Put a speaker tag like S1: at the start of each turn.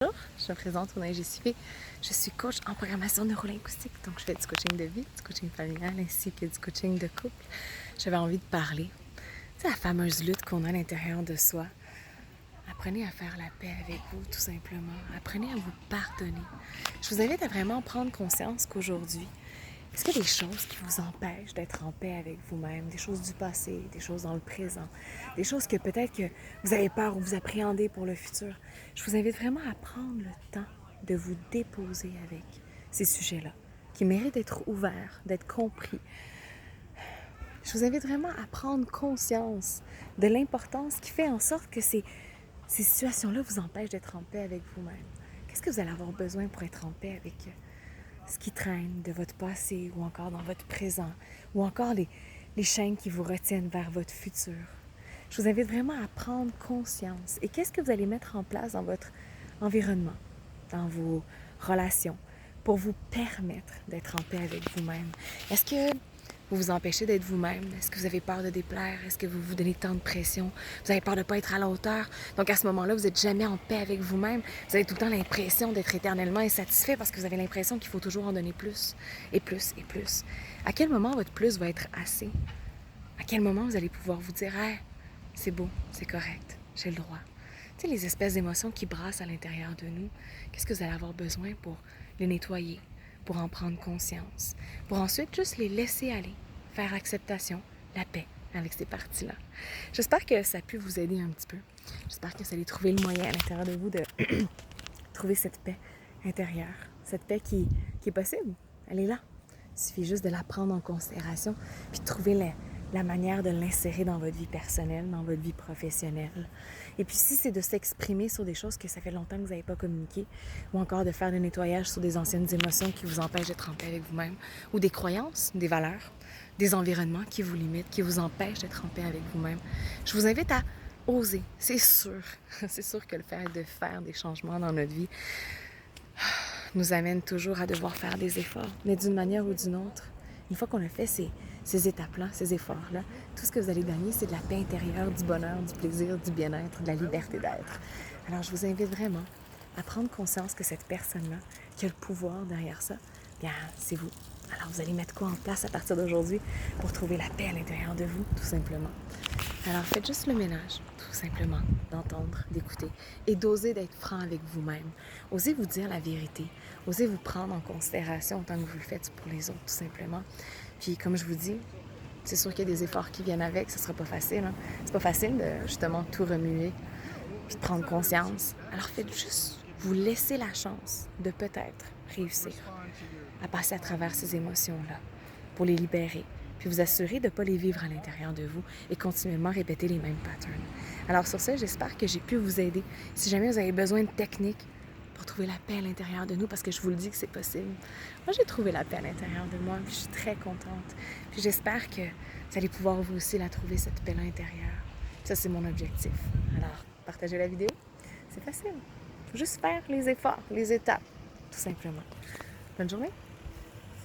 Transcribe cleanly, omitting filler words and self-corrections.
S1: Bonjour, je me présente au JCP. Je suis coach en programmation neurolinguistique, donc je fais du coaching de vie, du coaching familial ainsi que du coaching de couple. J'avais envie de parler. C'est la fameuse lutte qu'on a à l'intérieur de soi. Apprenez à faire la paix avec vous, tout simplement. Apprenez à vous pardonner. Je vous invite à vraiment prendre conscience qu'aujourd'hui, est-ce qu'il y a des choses qui vous empêchent d'être en paix avec vous-même, des choses du passé, des choses dans le présent, des choses que peut-être que vous avez peur ou vous appréhendez pour le futur? Je vous invite vraiment à prendre le temps de vous déposer avec ces sujets-là, qui méritent d'être ouverts, d'être compris. Je vous invite vraiment à prendre conscience de l'importance qui fait en sorte que ces situations-là vous empêchent d'être en paix avec vous-même. Qu'est-ce que vous allez avoir besoin pour être en paix avec ce qui traîne de votre passé ou encore dans votre présent ou encore les chaînes qui vous retiennent vers votre futur? Je vous invite vraiment à prendre conscience. Et qu'est-ce que vous allez mettre en place dans votre environnement, dans vos relations, pour vous permettre d'être en paix avec vous-même? Est-ce que vous vous empêchez d'être vous-même? Est-ce que vous avez peur de déplaire? Est-ce que vous vous donnez tant de pression? Vous avez peur de ne pas être à la hauteur? Donc à ce moment-là, vous n'êtes jamais en paix avec vous-même. Vous avez tout le temps l'impression d'être éternellement insatisfait parce que vous avez l'impression qu'il faut toujours en donner plus et plus et plus. À quel moment votre plus va être assez? À quel moment vous allez pouvoir vous dire « Hey, c'est beau, c'est correct, j'ai le droit ». Tu sais, les espèces d'émotions qui brassent à l'intérieur de nous, qu'est-ce que vous allez avoir besoin pour les nettoyer, pour en prendre conscience, pour ensuite juste les laisser aller, faire acceptation, la paix avec ces parties-là. J'espère que ça a pu vous aider un petit peu. J'espère que vous allez trouver le moyen à l'intérieur de vous de trouver cette paix intérieure, cette paix qui est possible. Elle est là. Il suffit juste de la prendre en considération puis de trouver la manière de l'insérer dans votre vie personnelle, dans votre vie professionnelle. Et puis si c'est de s'exprimer sur des choses que ça fait longtemps que vous n'avez pas communiqué, ou encore de faire le nettoyage sur des anciennes émotions qui vous empêchent d'être en paix avec vous-même, ou des croyances, des valeurs, des environnements qui vous limitent, qui vous empêchent d'être en paix avec vous-même, je vous invite à oser. C'est sûr que le fait de faire des changements dans notre vie nous amène toujours à devoir faire des efforts, mais d'une manière ou d'une autre, une fois qu'on a fait ces étapes-là, ces efforts-là, tout ce que vous allez gagner, c'est de la paix intérieure, du bonheur, du plaisir, du bien-être, de la liberté d'être. Alors, je vous invite vraiment à prendre conscience que cette personne-là, qui a le pouvoir derrière ça, bien, c'est vous. Alors, vous allez mettre quoi en place à partir d'aujourd'hui pour trouver la paix à l'intérieur de vous, tout simplement. Alors, faites juste le ménage, tout simplement, d'entendre, d'écouter et d'oser d'être franc avec vous-même. Osez vous dire la vérité. Osez vous prendre en considération autant que vous le faites pour les autres, tout simplement. Puis, comme je vous dis, c'est sûr qu'il y a des efforts qui viennent avec, ce ne sera pas facile. Hein? C'est pas facile de, justement, tout remuer puis de prendre conscience. Alors, faites juste vous laisser la chance de peut-être réussir à passer à travers ces émotions-là pour les libérer, puis vous assurer de ne pas les vivre à l'intérieur de vous et continuellement répéter les mêmes patterns. Alors sur ça, j'espère que j'ai pu vous aider. Si jamais vous avez besoin de techniques pour trouver la paix à l'intérieur de nous, parce que je vous le dis que c'est possible. Moi, j'ai trouvé la paix à l'intérieur de moi, puis je suis très contente. Puis j'espère que vous allez pouvoir vous aussi la trouver, cette paix-là intérieure. Ça, c'est mon objectif. Alors, partagez la vidéo, c'est facile. Il faut juste faire les efforts, les étapes, tout simplement. Bonne journée!